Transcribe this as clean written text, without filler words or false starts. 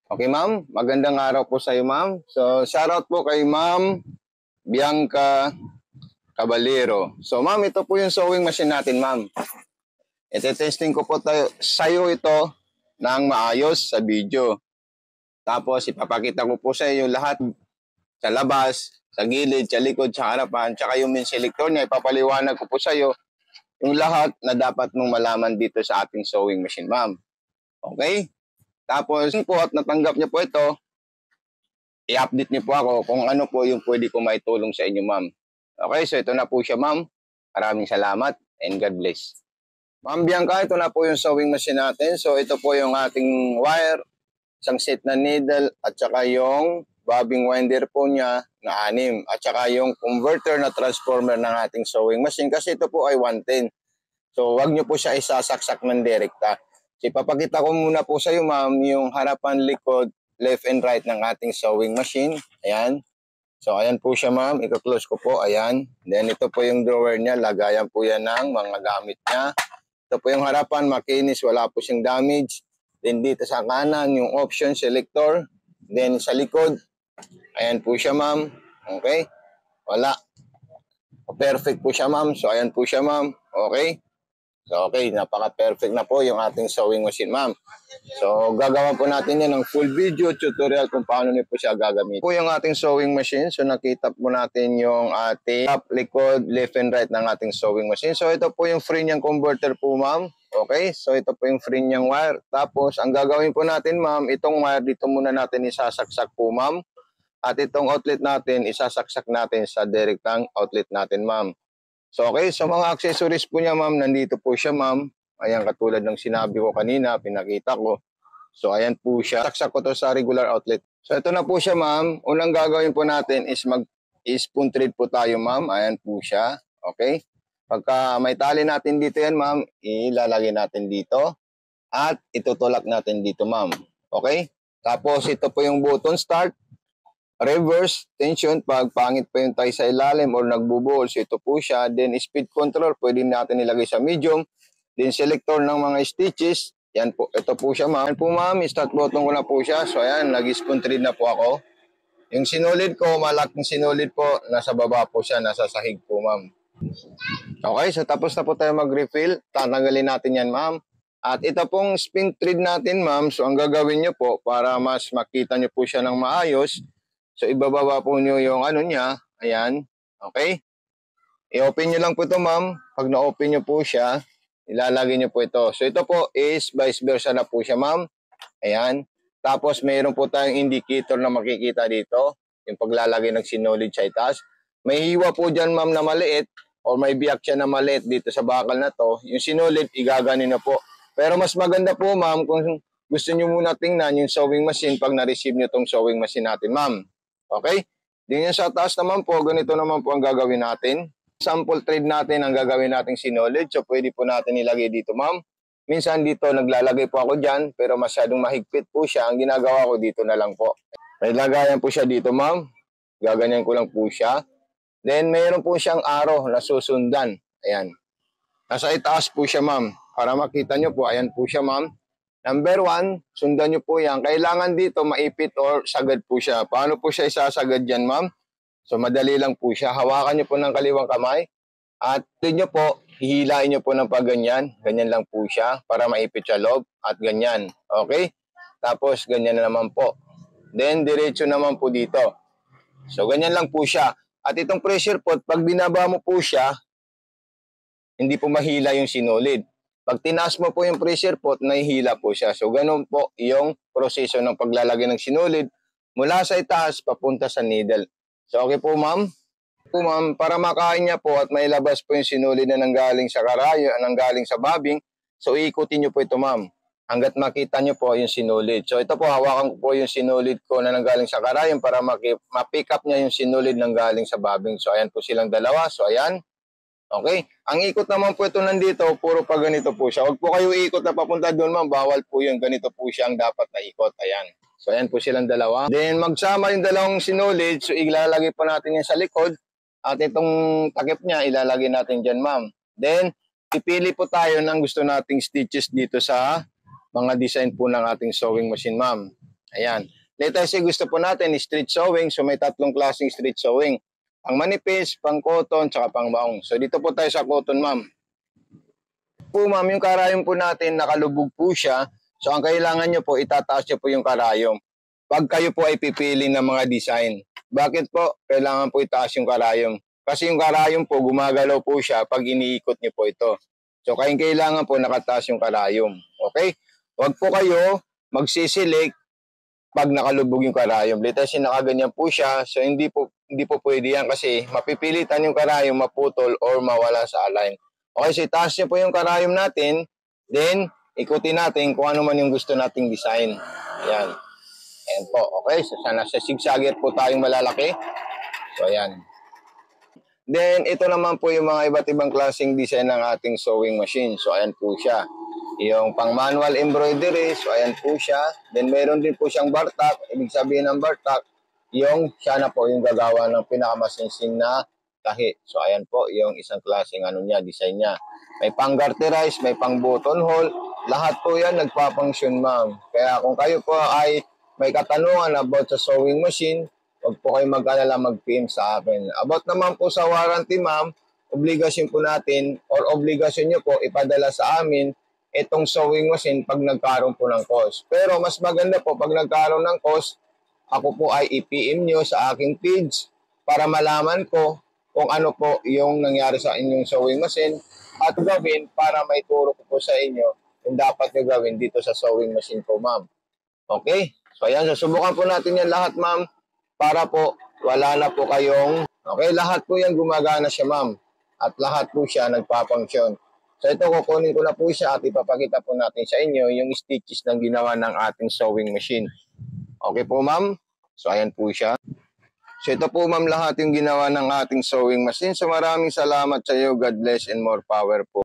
Okay, ma'am. Magandang araw po sa iyo, ma'am. So, shoutout po kay Ma'am Bianca Caballero. So, ma'am, ito po yung sewing machine natin, ma'am. Ite-testing ko po sa iyo ito ng maayos sa video. Tapos, ipapakita ko po sa iyo lahat sa labas, sa gilid, sa likod, sa harapan, tsaka yung main selector niya. Ipapaliwanag ko po sa iyo yung lahat na dapat mong malaman dito sa ating sewing machine, ma'am. Okay? Tapos po at natanggap niyo po ito, i-update niyo po ako kung ano po yung pwede ko maitulong sa inyo, ma'am. Okay, so ito na po siya, ma'am. Maraming salamat and God bless. Ma'am Bianca, ito na po yung sewing machine natin. So ito po yung ating wire, isang set na needle at saka yung bobbing winder po niya na 6 at saka yung converter na transformer ng ating sewing machine kasi ito po ay 110. So wag niyo po siya isasaksak ng direkta. So, ipapakita ko muna po sa iyo, ma'am, yung harapan, likod, left and right ng ating sewing machine. Ayan. So, ayan po siya, ma'am. Ika-close ko po. Ayan. Then, ito po yung drawer niya. Lagayan po yan ng mga gamit niya. Ito po yung harapan, makinis. Wala po siyang damage. Then, dito sa kanan, yung option selector. Then, sa likod, ayan po siya, ma'am. Okay. Wala. Perfect po siya, ma'am. So, ayan po siya, ma'am. Okay. So, okay, napaka-perfect na po yung ating sewing machine, ma'am. So, gagawa po natin yan ng full video tutorial kung paano niyo po siya gagamitin. Po yung ating sewing machine. So, nakita po natin yung ating top, likod, left and right ng ating sewing machine. So, ito po yung free niyang converter po, ma'am. Okay, so ito po yung free niyang wire. Tapos, ang gagawin po natin, ma'am, itong wire dito muna natin isasaksak po, ma'am. At itong outlet natin, isasaksak natin sa direktang outlet natin, ma'am. So, okay. So, mga accessories po niya, ma'am, nandito po siya, ma'am. Ayan, katulad ng sinabi ko kanina, pinakita ko. So, ayan po siya. Saksak ko to sa regular outlet. So, ito na po siya, ma'am. Unang gagawin po natin is mag-spoon thread po tayo, ma'am. Ayan po siya. Okay. Pagka may tali natin dito yan, ma'am, ilalagay natin dito. At itutulak natin dito, ma'am. Okay. Tapos, ito po yung button start. Reverse tension pag pangit pa yung tie sa ilalim or nagbubuhol. So ito po siya. Then speed control, pwede natin ilagay sa medium. Then selector ng mga stitches. Yan po. Ito po siya, ma'am. Yan po, ma'am. Start button ko na po siya. So ayan, nag-spoon thread na po ako. Yung sinulid ko, malaking sinulid po, nasa baba po siya, nasa sahig po, ma'am. Okay, so tapos na po tayo mag-refill. Tatanggalin natin yan, ma'am. At ito pong spin thread natin, ma'am. So ang gagawin nyo po, para mas makita nyo po siya ng maayos, so, ibababa po nyo yung ano niya. Ayan. Okay? I-open nyo lang po ito, ma'am. Pag na-open nyo po siya, ilalagay nyo po ito. So, ito po is vice versa na po siya, ma'am. Ayan. Tapos, mayroon po tayong indicator na makikita dito. Yung paglalagay ng sinulid sa itaas. May hiwa po dyan, ma'am, na maliit. O may biyak siya na maliit dito sa bakal na to. Yung sinulid, igaganin na po. Pero mas maganda po, ma'am, kung gusto nyo muna tingnan yung sewing machine pag na-receive nyo tong sewing machine natin, ma'am. Okay? Din sa taas naman po, ganito naman po ang gagawin natin. Sample thread natin ang gagawin nating sinulid. So, pwede po natin ilagay dito, ma'am. Minsan dito, naglalagay po ako dyan, pero masyadong mahigpit po siya. Ang ginagawa ko dito na lang po. May lagayan po siya dito, ma'am. Gaganyan ko lang po siya. Then, mayroon po siyang arrow na susundan. Ayan. Nasa itaas po siya, ma'am. Para makita nyo po, ayan po siya, ma'am. Number 1, sundan nyo po yan. Kailangan dito maipit or sagad po siya. Paano po siya isasagad dyan, ma'am? So, madali lang po siya. Hawakan nyo po ng kaliwang kamay. At nyo po, hihilain nyo po ng pagganyan. Ganyan lang po siya para maipit sa loob. At ganyan. Okay? Tapos, ganyan na naman po. Then, diretso naman po dito. So, ganyan lang po siya. At itong pressure pot, pag binaba mo po siya, hindi po mahila yung sinulid. Pag tinaas mo po yung pressure pot, nahihila po siya. So, ganun po yung proseso ng paglalagay ng sinulid mula sa itaas papunta sa needle. So, okay po, ma'am? Po, ma'am, para makain niya po at mailabas po yung sinulid na nanggaling sa karayo, nanggaling sa bobbing, so, iikutin niyo po ito, ma'am, hanggat makita niyo po yung sinulid. So, ito po, hawakan ko po yung sinulid ko na nanggaling sa karayon para ma-pick up niya yung sinulid nanggaling sa bobbing. So, ayan po silang dalawa. So, ayan. Okay? Ang ikot naman po ito nandito, puro pa ganito po siya. Huwag po kayo ikot na papunta doon, ma'am. Bawal po yun. Ganito po siya ang dapat na ikot. Ayan. So, ayan po silang dalawa. Then, magsama yung dalawang sinulid. So, ilalagay po natin yan sa likod. At itong takip niya, ilalagay natin dyan, ma'am. Then, pipili po tayo ng gusto nating stitches dito sa mga design po ng ating sewing machine, ma'am. Ayan. Let's say gusto po natin street sewing. So may tatlong klaseng street sewing. Pang manipis, pang cotton, tsaka pang baong. So dito po tayo sa cotton, ma'am. Po ma'am, yung karayom po natin nakalubog po siya. So ang kailangan nyo po, itataas nyo po yung karayom. Pag kayo po ay pipili ng mga design. Bakit po? Kailangan po itaas yung karayom. Kasi yung karayom po, gumagalaw po siya pag iniikot nyo po ito. So kailangan po nakataas yung karayom. Okay? Huwag po kayo magsisilik pag nakalubog yung karayom. Let's say nakaganyan po siya. So hindi po pwede yan kasi mapipilitan yung karayom maputol or mawala sa align. Okay, so itaas nyo po yung karayom natin. Then, ikutin natin kung ano man yung gusto nating design. Ayan. Ayan po. Okay, so sana sa zigzagger po tayong malalaki. So, ayan. Then, ito naman po yung mga iba't ibang klaseng design ng ating sewing machine. So, ayan po siya. Yung pang manual embroidery. So, ayan po siya. Then, meron din po siyang bar tack. Ibig sabihin ng bar tack, yung siya na po yung gagawa ng pinakamasinsing na tahi. So, ayan po yung isang klaseng design niya. May pang garterize, may pang buttonhole. Lahat po yan nagpapangsyon, ma'am. Kaya kung kayo po ay may katanungan about sa sewing machine, huwag po kayo mag-alala, mag-PM sa akin. About naman po sa warranty, ma'am, obligasyon po natin or obligasyon nyo po ipadala sa amin itong sewing machine pag nagkaroon po ng cost. Pero mas maganda po pag nagkaroon ng cost, ako po ay i-PM nyo sa aking page para malaman ko kung ano po yung nangyari sa inyong sewing machine at gawin para may turo ko po sa inyo yung dapat nyo gawin dito sa sewing machine po, ma'am. Okay? So, ayan. Susubukan po natin yan lahat, ma'am, para po wala na po kayong... Okay, lahat po yan gumagana siya, ma'am. At lahat po siya nagpapangsyon. So, ito, kukunin ko na po siya at ipapakita po natin sa inyo yung stitches ng ginawa ng ating sewing machine. Okay po, ma'am? So, ayan po siya. So, ito po, ma'am, lahat yung ginawa ng ating sewing machine. So, maraming salamat sa iyo. God bless and more power po.